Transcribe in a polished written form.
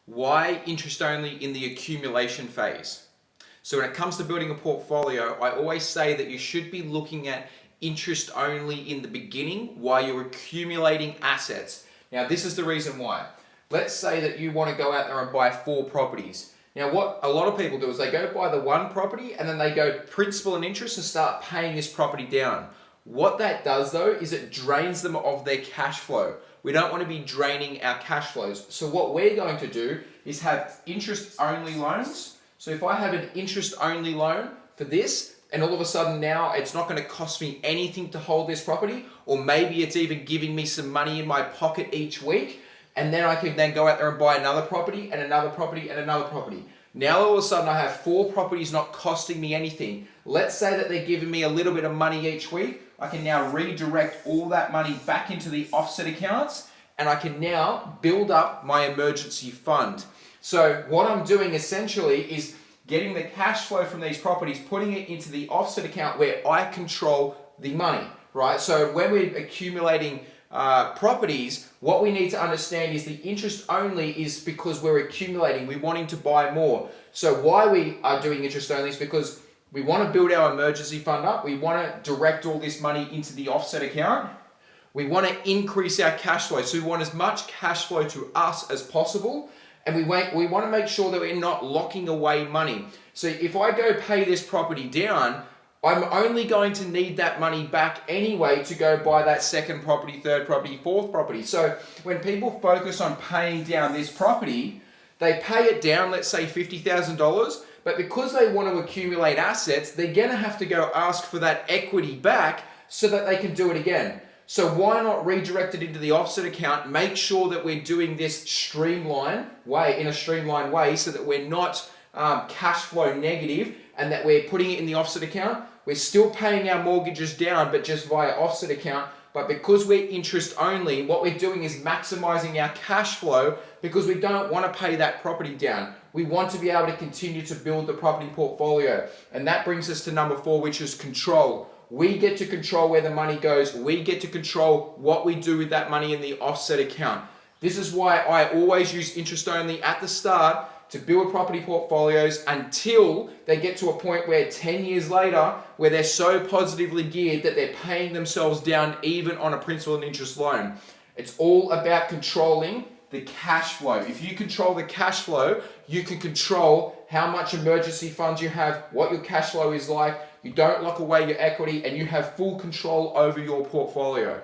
Why interest only in the accumulation phase? So when it comes to building a portfolio, I always say that you should be looking at interest only in the beginning while you're accumulating assets. Now, this is the reason why. Let's say that you want to go out there and buy 4 properties. Now, what a lot of people do is they go buy the one property and then they go principal and interest and start paying this property down. What that does though is it drains them of their cash flow. We don't want to be draining our cash flows. So what we're going to do is have interest only loans. So if I have an interest only loan for this, and all of a sudden now it's not going to cost me anything to hold this property, or maybe it's even giving me some money in my pocket each week, and then I can then go out there and buy another property and another property and another property. Now all of a sudden I have 4 properties not costing me anything. Let's say that they're giving me a little bit of money each week. I can now redirect all that money back into the offset accounts, and I can now build up my emergency fund. So what I'm doing essentially is getting the cash flow from these properties, putting it into the offset account where I control the money, right? So when we're accumulating properties, what we need to understand is the interest only is because we're accumulating, we're wanting to buy more. So why we are doing interest only is because we want to build our emergency fund up. We want to direct all this money into the offset account. We want to increase our cash flow. So we want as much cash flow to us as possible. And we want to make sure that we're not locking away money. So if I go pay this property down, I'm only going to need that money back anyway to go buy that second property, third property, fourth property. So when people focus on paying down this property, they pay it down, let's say $50,000, but because they want to accumulate assets, they're going to have to go ask for that equity back so that they can do it again. So why not redirect it into the offset account, make sure that we're doing this in a streamlined way so that we're not cash flow negative and that we're putting it in the offset account. We're still paying our mortgages down, but just via offset account. But because we're interest only, what we're doing is maximizing our cash flow because we don't want to pay that property down. We want to be able to continue to build the property portfolio. And that brings us to number 4, which is control. We get to control where the money goes. We get to control what we do with that money in the offset account. This is why I always use interest only at the start to build property portfolios until they get to a point where 10 years later, where they're so positively geared that they're paying themselves down even on a principal and interest loan. It's all about controlling the cash flow. If you control the cash flow, you can control how much emergency funds you have, what your cash flow is like. You don't lock away your equity, and you have full control over your portfolio.